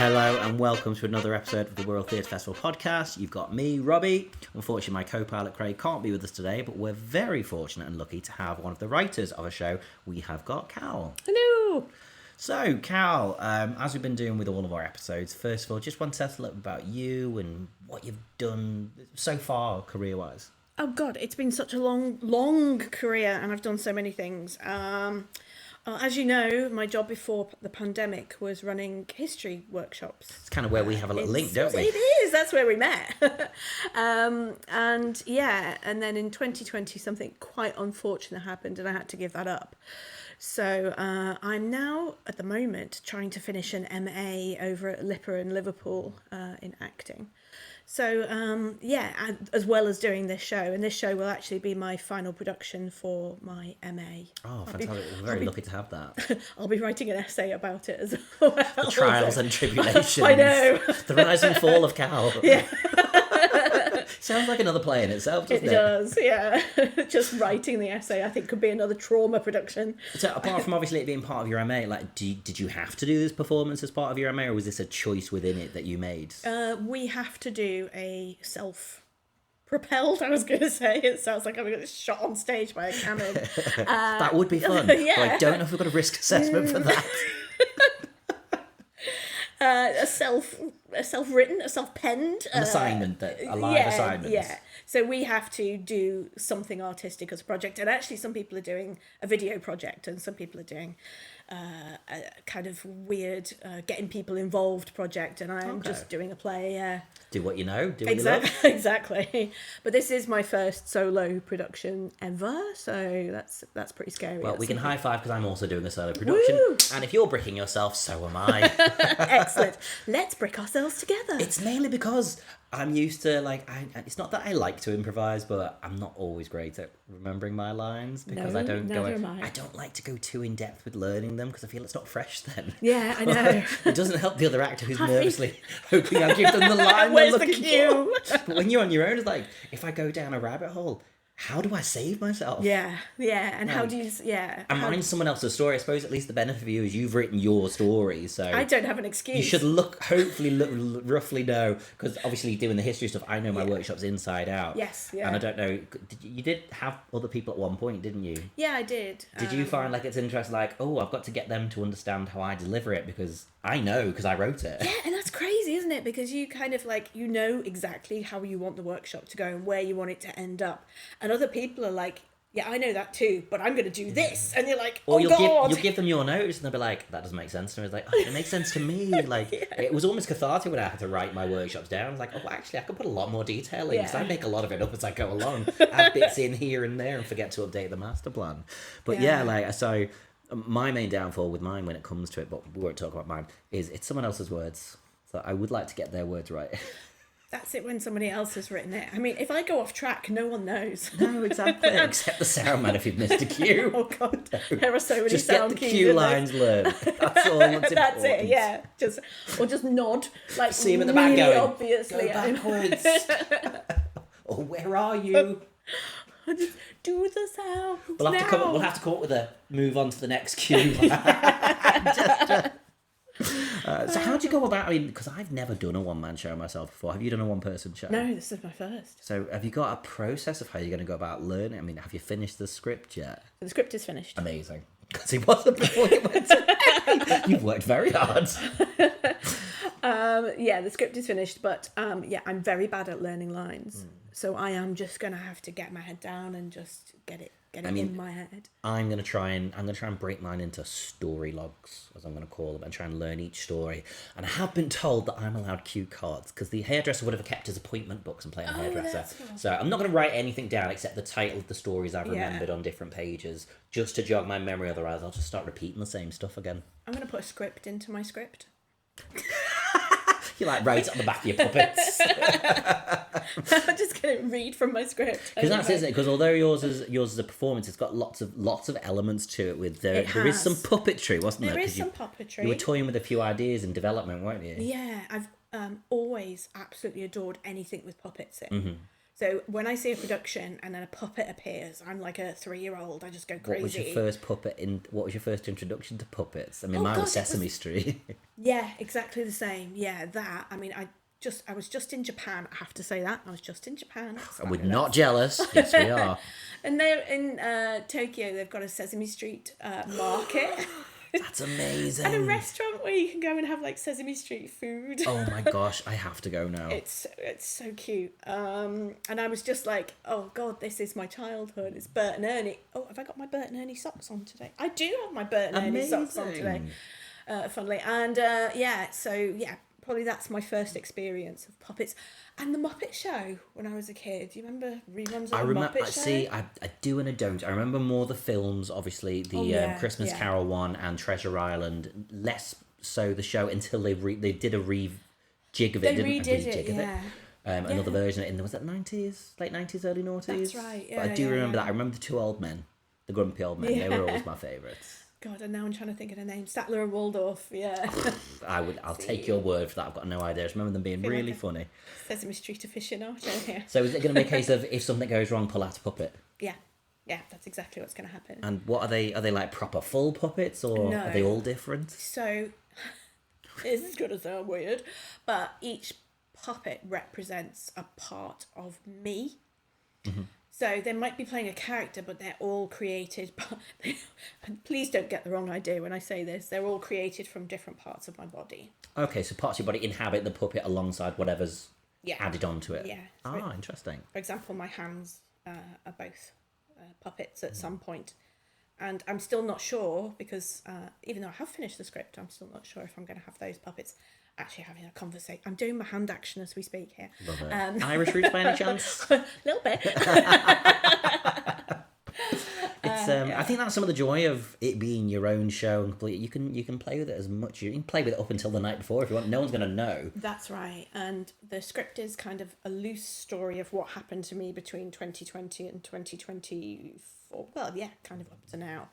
Hello and welcome to another episode of the Wirral Theatre Festival podcast. You've got me, Robbie. Unfortunately, my co-pilot Craig can't be with us today, but we're very fortunate and lucky to have one of the writers of a show. We have got Cal. Hello. So, Cal, as we've been doing with all of our episodes, first of all, just want to tell us a little about you and what you've done so far career-wise. Oh God, it's been such a long career, and I've done so many things. As you know, my job before the pandemic was running history workshops. It's kind of where we have a little link, don't we? It is. That's where we met. And then in 2020, something quite unfortunate happened, and I had to give that up. So I'm now, at the moment, trying to finish an MA over at LIPA in Liverpool in acting. So, as well as doing this show. And this show will actually be my final production for my MA. Oh, fantastic. We're very lucky to have that. I'll be writing an essay about it as well. The trials and tribulations. I know. The rise and fall of Cal. Yeah. Sounds like another play in itself, doesn't it? It does, yeah. Just writing the essay, I think, could be another trauma production. So apart from obviously it being part of your MA, like, did you have to do this performance as part of your MA, or was this a choice within it that you made? We have to do a self-propelled, I was going to say. It sounds like I'm going to get shot on stage by a cannon. That would be fun. Yeah. But I don't know if we've got a risk assessment for that. A self-written, a self-penned. An assignment, a live assignment. Yeah. So we have to do something artistic as a project. And actually some people are doing a video project and some people are doing a kind of weird getting people involved project. And I am just doing a play, yeah. Do what you know, do what you love. Exactly. But this is my first solo production ever, so that's pretty scary. Well, we can high five because I'm also doing a solo production. Woo! And if you're bricking yourself, so am I. Excellent. Let's brick ourselves together. It's mainly because I'm used to, it's not that I like to improvise, but I'm not always great at remembering my lines because I don't like to go too in depth with learning them because I feel it's not fresh then. Yeah, I know. It doesn't help the other actor who's nervously hoping I'll give them the line they're looking for. But when you're on your own, it's like, if I go down a rabbit hole, how do I save myself? Yeah, and how do you, I'm writing someone else's story. I suppose at least the benefit for you is you've written your story, so... I don't have an excuse. You should hopefully roughly know, because obviously doing the history stuff, I know my workshops inside out. Yes, yeah. And I don't know, you did have other people at one point, didn't you? Yeah, I did. Did you find it's interesting, I've got to get them to understand how I deliver it, because I know, because I wrote it. Yeah, and that's crazy, isn't it? Because you kind of you know exactly how you want the workshop to go and where you want it to end up. And other people are like, yeah, I know that too, but I'm going to do this. And you're like, oh, God. You'll give them your notes and they'll be like, that doesn't make sense to me. It's like, it makes sense to me. It was almost cathartic when I had to write my workshops down. I was like, actually, I could put a lot more detail in because I make a lot of it up as I go along. Add bits in here and there and forget to update the master plan. But so my main downfall with mine when it comes to it, but we won't talk about mine, is it's someone else's words. So I would like to get their words right. That's it when somebody else has written it. I mean, if I go off track, no one knows. No, exactly. Except the sound man if you've missed a cue. Oh, God. No. There are so many just sound keys. Just get the keys cue lines learned. That's all that's important. That's it, yeah. Just nod. See him in the back going, obviously. Go backwards. Or where are you? Just do the sound We'll have to come up with a move on to the next cue. So how do you go about, because I've never done a one-man show myself before. Have you done a one-person show? No, this is my first. So have you got a process of how you're going to go about learning? Have you finished the script yet? The script is finished. Amazing. Because it wasn't before you went to... You've worked very hard. The script is finished, but I'm very bad at learning lines. So I am just going to have to get my head down and just get it in my head. I'm going to try and break mine into story logs, as I'm going to call them, and try and learn each story. And I have been told that I'm allowed cue cards because the hairdresser would have kept his appointment books and playing hairdresser. So I'm not going to write anything down except the title of the stories I've remembered on different pages, just to jog my memory. Otherwise, I'll just start repeating the same stuff again. I'm going to put a script into my script. You write it on the back of your puppets. I'm just going to read from my script. Because that's it, isn't it? Because although yours is a performance, it's got lots of elements to it. There is some puppetry, wasn't there? There is some puppetry. You were toying with a few ideas in development, weren't you? Yeah, I've always absolutely adored anything with puppets in. Mm-hmm. So when I see a production and then a puppet appears, I'm like a 3-year-old. I just go crazy. What was your first what was your first introduction to puppets? I mean, mine God, was Sesame Street. Yeah, exactly the same. Yeah, that. I mean, I was just in Japan. I have to say that. I was just in Japan. We're not jealous. Yes, we are. And they're in Tokyo. They've got a Sesame Street market. That's amazing. And a restaurant where you can go and have like Sesame Street food. Oh my gosh, I have to go now. It's so cute. And I was just like, oh God, this is my childhood. It's Bert and Ernie. Oh, have I got my Bert and Ernie socks on today? I do have my Bert and Ernie socks on today. Funnily. And probably that's my first experience of puppets. And the Muppet Show when I was a kid. Do you remember reruns of the Muppet Show? See, I do and I don't. I remember more the films, obviously, the Christmas Carol one and Treasure Island. Less so the show until they did a rejig of it. They redid it. Another version in, was that 90s? Late 90s, early 90s? That's right, yeah. But I do remember that. I remember the two old men. The grumpy old men. They were always my favourites. God, and now I'm trying to think of the name. Statler and Waldorf, yeah. I'll take your word for that. I've got no idea. I just remember them being really funny. Sesame Street aficionado here. So is it going to be a case of if something goes wrong, pull out a puppet? Yeah, that's exactly what's going to happen. And what are they? Are they like proper full puppets, or are they all different? So, this is going to sound weird, but each puppet represents a part of me. Mm-hmm. So they might be playing a character, but they're all created. And please don't get the wrong idea when I say this. They're all created from different parts of my body. Okay, so parts of your body inhabit the puppet alongside whatever's added onto it. Yeah. Interesting. For example, my hands are both puppets at some point. And I'm still not sure because even though I have finished the script, I'm still not sure if I'm going to have those puppets actually having a conversation. I'm doing my hand action as we speak here. Love it. Irish roots by any chance? A little bit. I think that's some of the joy of it being your own show and complete. You can play with it as much. You can play with it up until the night before if you want. No one's going to know. That's right. And the script is kind of a loose story of what happened to me between 2020 and 2024. Well, yeah, kind of up to now.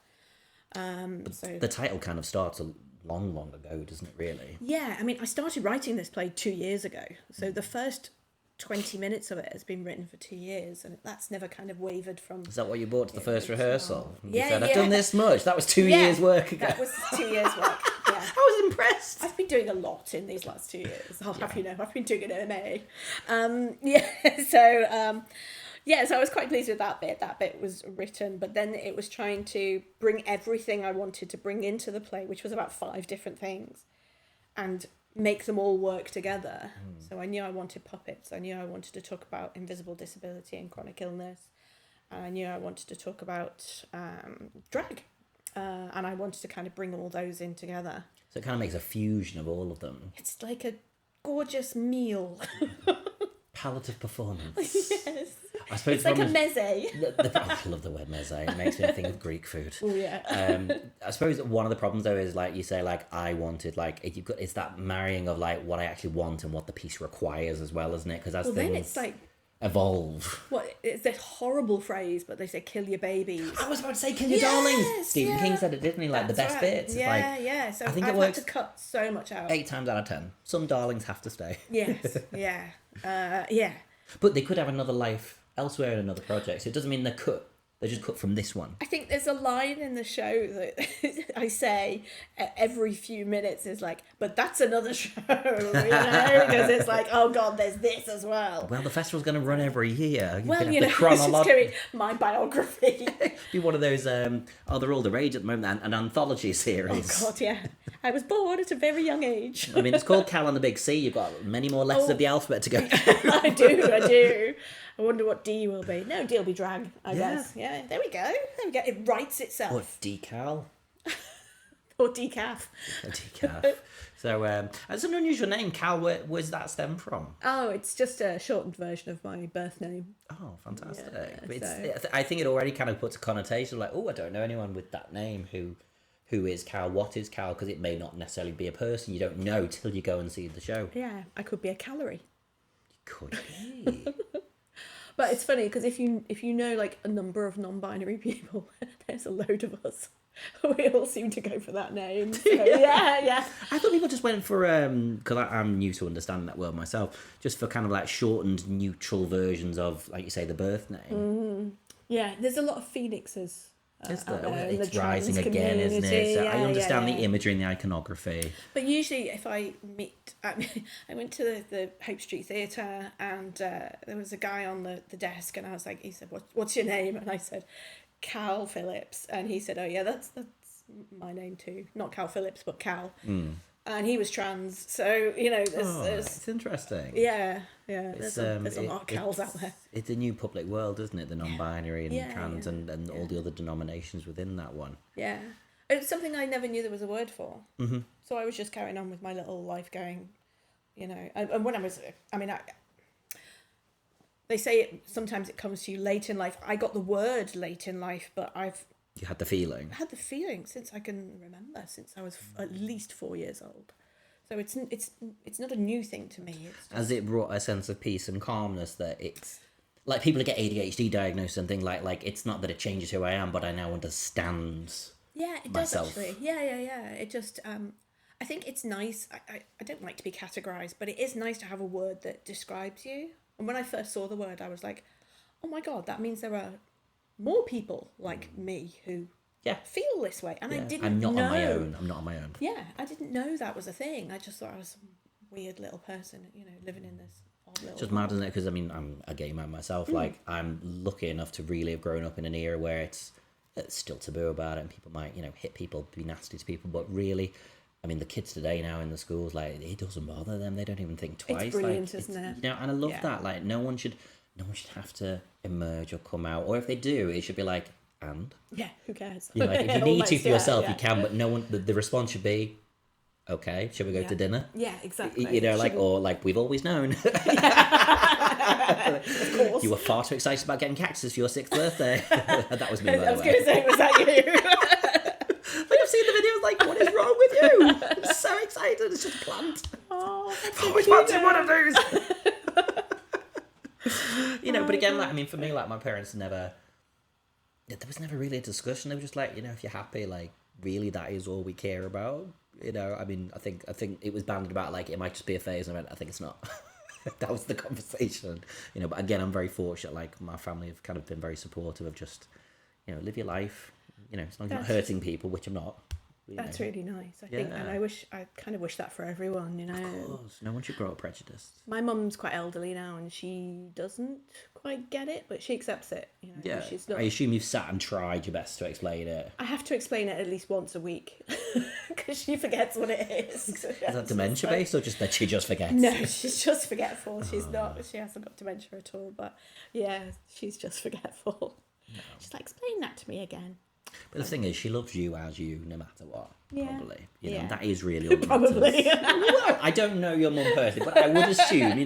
So the title kind of starts long ago, doesn't it, really? Yeah, I mean, I started writing this play 2 years ago. So the first 20 minutes of it has been written for 2 years, and that's never kind of wavered from... Is that what you brought to the first rehearsal? Yeah, you said, I've done this much. That was 2 years' work ago. That was 2 years' work, yeah. I was impressed. I've been doing a lot in these last 2 years. I'll have you know, I've been doing an MA. So I was quite pleased with that bit. That bit was written, but then it was trying to bring everything I wanted to bring into the play, which was about 5 different things, and make them all work together. So I knew I wanted puppets. I knew I wanted to talk about invisible disability and chronic illness. I knew I wanted to talk about drag. And I wanted to kind of bring all those in together. So it kind of makes a fusion of all of them. It's like a gorgeous meal. Palliative performance. Yes. I suppose it's like a meze. I love the word meze. It makes me think of Greek food. Oh yeah. I suppose one of the problems though is like you say, like I wanted, like if you've got, it's that marrying of like what I actually want and what the piece requires as well, isn't it? Because as things then it's like evolve. It's a horrible phrase, but they say kill your babies. I was about to say kill your darlings. Stephen King said it, didn't he? Like that's the best bits. Yeah. So I think I've it works had to cut so much out. 8 times out of 10. Some darlings have to stay. Yes. Yeah. But they could have another life elsewhere in another project. So it doesn't mean they're cut. They're just cut from this one. I think there's a line in the show that I say every few minutes is like, but that's another show, because it's like, oh God, there's this as well. Well, the festival's going to run every year. It's just my biography. Be one of those, they're all the rage at the moment, an anthology series. Oh God, yeah. I was born at a very young age. I mean, it's called Cal and the Big C. You've got many more letters of the alphabet to go. I do. I wonder what D will be. No, D will be drag, I guess. Yeah, there we go. It writes itself. Or decal. Or decaf. A decaf. So, it's an unusual name. Cal, where's that stem from? Oh, it's just a shortened version of my birth name. Oh, fantastic. Yeah, I think it already kind of puts a connotation like, oh, I don't know anyone with that name who is Cal, what is Cal, because it may not necessarily be a person. You don't know till you go and see the show. Yeah, I could be a calorie. You could be. But it's funny because if you know like a number of non-binary people, there's a load of us. We all seem to go for that name. So, yeah. I thought people just went for because I'm new to understanding that world myself, just for kind of like shortened, neutral versions of, like you say, the birth name. Yeah, there's a lot of phoenixes. It's rising again, isn't it? So I understand the imagery and the iconography. But usually, if I meet, I went to the Hope Street Theatre, and there was a guy on the desk, and I was like, he said, "What's your name?" And I said, Cal Phillips, and he said, "Oh yeah, that's my name too. Not Cal Phillips, but Cal." And he was trans, so there's it's interesting. Yeah. There's a lot of Cals out there. It's a new public world, isn't it? The non-binary and trans and all the other denominations within that one. Yeah, it's something I never knew there was a word for. Mm-hmm. So I was just carrying on with my little life, going, and when I was, they say sometimes it comes to you late in life. I got the word late in life, but You had the feeling? I had the feeling since I can remember, since I was at least 4 years old. So it's not a new thing to me. Has it brought a sense of peace and calmness that it's... Like people that get ADHD diagnosed and things like it's not that it changes who I am, but I now understand myself. Does actually. Yeah. It just... I think it's nice. I don't like to be categorised, but it is nice to have a word that describes you. And when I first saw the word, I was like, oh my God, that means there are more people like me who feel this way. And I didn't know. I'm not on my own. Yeah, I didn't know that was a thing. I just thought I was some weird little person, living in this odd little... It's just mad, isn't it? Because, I'm a gay man myself. Like, I'm lucky enough to really have grown up in an era where it's still taboo about it, and people might, hit people, be nasty to people, but really... the kids today now in the schools, like, it doesn't bother them. They don't even think twice. It's brilliant, isn't it? And I love that. Like, no one should have to emerge or come out. Or if they do, it should be like, and? Yeah, who cares? If you need to for yourself, you can, but no one, the response should be, okay, should we go to dinner? Yeah, exactly. We've always known. Of course. You were far too excited about getting cactus for your 6th birthday. That was me, by the way. I was going to say, was that you? I've seen the videos, like, what is wrong with you? I'm so excited. It's just a plant. Oh, we planted one of those. But again, for me, like, my parents there was never really a discussion. They were just like, if you're happy, like, really, that is all we care about. I think it was bandied about, like, it might just be a phase, and I think it's not. That was the conversation. But again, I'm very fortunate. Like, my family have kind of been very supportive of just, live your life. As long as you're not hurting people, which I'm not. That's really nice, I think, and I kind of wish that for everyone, Of course, no one should grow up prejudiced. My mum's quite elderly now, and she doesn't quite get it, but she accepts it. She's not... I assume you've sat and tried your best to explain it. I have to explain it at least once a week because she forgets what it is. Is that dementia based, or just that she just forgets? No, she's just forgetful. She's not. She hasn't got dementia at all. But yeah, she's just forgetful. No. She's like, explain that to me again. But the thing is, she loves you as you, no matter what. Probably, that is really all that probably. Well, I don't know your mum personally, but I would assume,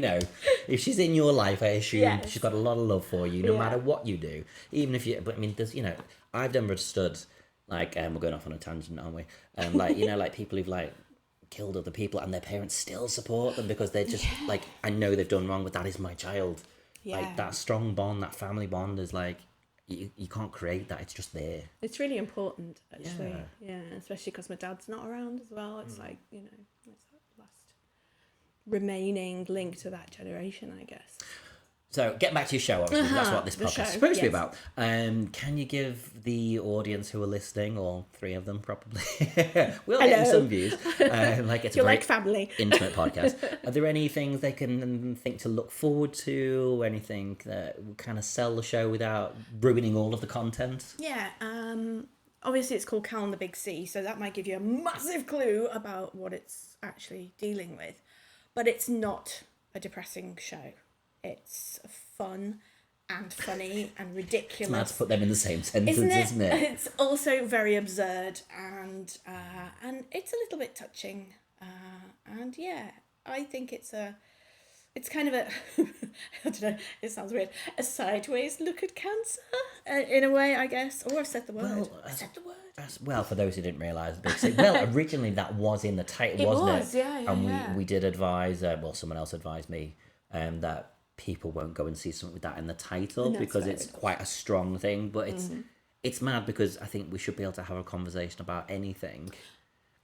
if she's in your life, I assume she's got a lot of love for you, no matter what you do. Even if you, but there's, I've never understood, like, we're going off on a tangent, aren't we? Like people who've like killed other people, and their parents still support them because they're just like, I know they've done wrong, but that is my child. Yeah. Like that strong bond, that family bond is like. You can't create that. It's just there. It's really important, actually. Yeah, especially because my dad's not around as well. It's like, it's that last remaining link to that generation, I guess. So, getting back to your show, obviously, that's what this podcast is supposed to be about. Can you give the audience who are listening, or 3 of them probably, we'll get some views, it's a very family. Intimate podcast. Are there any things they can think to look forward to, anything that will kind of sell the show without ruining all of the content? Yeah, obviously it's called Cal and the Big C, so that might give you a massive clue about what it's actually dealing with. But it's not a depressing show. It's fun and funny and ridiculous. It's mad to put them in the same sentence, isn't it? It's also very absurd and it's a little bit touching. And yeah, I think it's kind of a, I don't know, it sounds weird, a sideways look at cancer, in a way, I guess. Or I've said the word. Well, for those who didn't realise, originally that was in the title, wasn't it? Yeah, and we did advise, someone else advised me, that people won't go and see something with that in the title And that's because fair it's enough. quite a strong thing. But it's mad because I think we should be able to have a conversation about anything.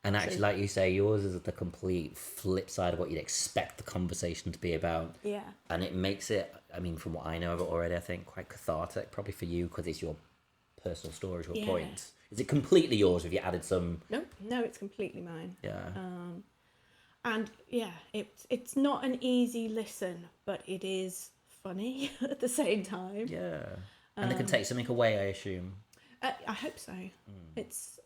And actually, like you say, yours is the complete flip side of what you'd expect the conversation to be about. Yeah. And it makes it, I mean, from what I know of it already, I think quite cathartic, probably for you, because it's your personal story, your point. Is it completely yours, or have you added some? No, it's completely mine. Yeah. And yeah, it's not an easy listen, but it is funny at the same time. Yeah. And they can take something away, I assume. I hope so. It's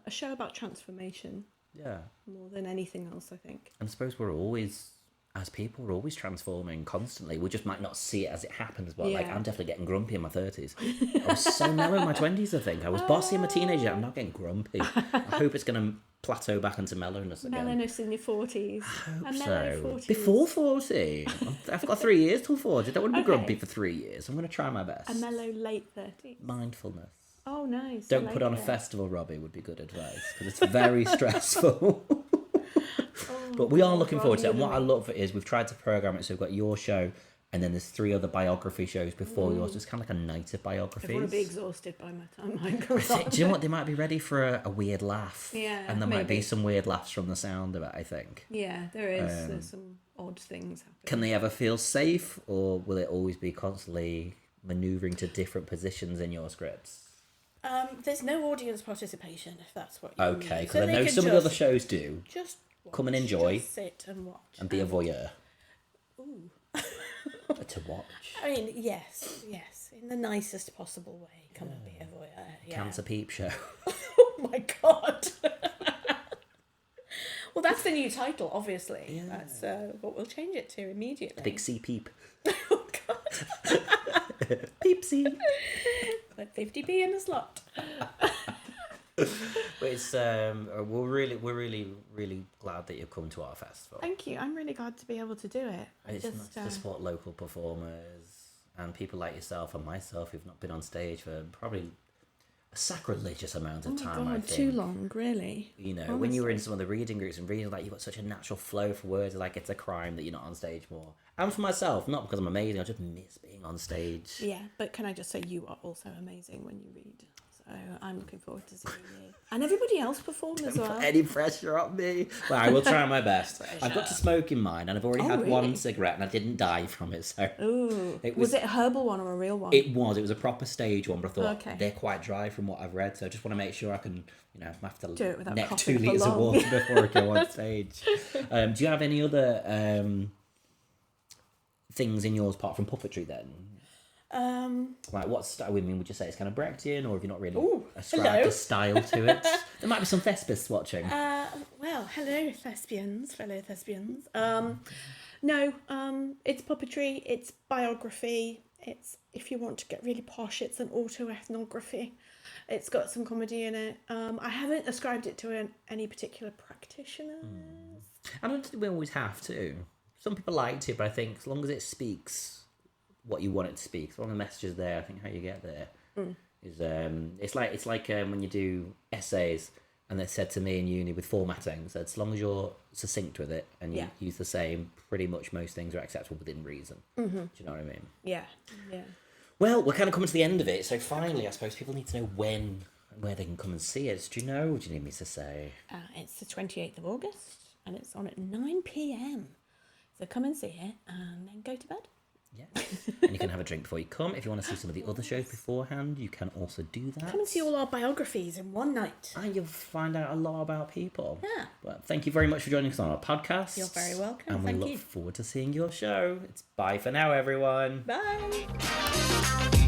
a show about transformation. Yeah. More than anything else, I think. And I suppose we're always, as people, we're always transforming constantly. We just might not see it as it happens, but like I'm definitely getting grumpy in my 30s. I was so mellow in my 20s, I think. I was bossy in my teenager. I'm not getting grumpy. I hope it's going to plateau back into mellowness again. Mellowness in your 40s. I hope so. 40s. Before 40. I've got 3 years till 40. I don't want to be Okay. grumpy for 3 years. I'm going to try my best. A mellow late 30s. Mindfulness. Oh, nice. Don't put on a festival, Robbie, would be good advice, because it's very stressful. But we are looking forward to it. And what I love is we've tried to program it so we've got your show, and then there's 3 other biography shows before yours. It's kind of like a night of biographies. I want to be exhausted by my time mine goes on. Do you know what? They might be ready for a weird laugh. Yeah, And there might be maybe. some weird laughs from the sound of it, I think. Yeah, there is. There's some odd things happening. Can they ever feel safe, or will it always be constantly manoeuvring to different positions in your scripts? There's no audience participation, if that's what you Okay, mean. because So I they know can some of the other just- shows do. Just watch, Come and enjoy. Just sit and watch. And be a voyeur. Ooh. To watch. I mean, yes. In the nicest possible way. Come and be a voyeur. Yeah. Cancer Peep Show. Oh my god. Well, that's the new title, obviously. Yeah. That's what we'll change it to immediately. Big C Peep. Oh god. Peepsy. Put 50p in the slot. But it's we're really glad that you've come to our festival. Thank you. I'm really glad to be able to do it. And it's nice to support local performers and people like yourself and myself who've not been on stage for probably a sacrilegious amount of time. I think too long, really. You know, when you were in some of the reading groups and reading, like, you've got such a natural flow for words, like it's a crime that you're not on stage more. And for myself, not because I'm amazing, I just miss being on stage. Yeah, but can I just say you are also amazing when you read. So I'm looking forward to seeing you. And everybody else perform as well. Put any pressure on me. Well, I will try my best. I've got to smoke in mine, and I've already had really? one cigarette, and I didn't die from it. So Ooh. It was it a herbal one or a real one? It was a proper stage one, but I thought Okay. they're quite dry from what I've read. So I just want to make sure I can, I have to Do it without neck coughing 2 for litres of long. water before I go on stage. Do you have any other things in yours apart from puppetry then? Like what style? I mean, would you say it's kind of Brechtian, or have you not really ascribed hello. a style to it? There might be some thespists watching. Well, hello, fellow thespians. No, it's puppetry, it's biography, it's, if you want to get really posh, it's an autoethnography. It's got some comedy in it. I haven't ascribed it to any particular practitioners. I don't think we always have to. Some people like to, but I think as long as it speaks what you want it to speak, as long as the message is there, I think how you get there is it's like when you do essays, and they said to me in uni with formatting, said as long as you're succinct with it and you use the same, pretty much most things are acceptable within reason. Do you know what I mean? Yeah. Well, we're kind of coming to the end of it, so finally I suppose people need to know when and where they can come and see it. Do you know, or do you need me to say? It's the 28th of August, and it's on at 9 p.m. So come and see it, and then go to bed. Yes. And you can have a drink before you come. If you want to see some of the other shows beforehand, you can also do that. Come and see all our biographies in one night. And you'll find out a lot about people. Yeah. But thank you very much for joining us on our podcast. You're very welcome. And we Thank look you. forward to seeing your show. It's bye for now, everyone. Bye.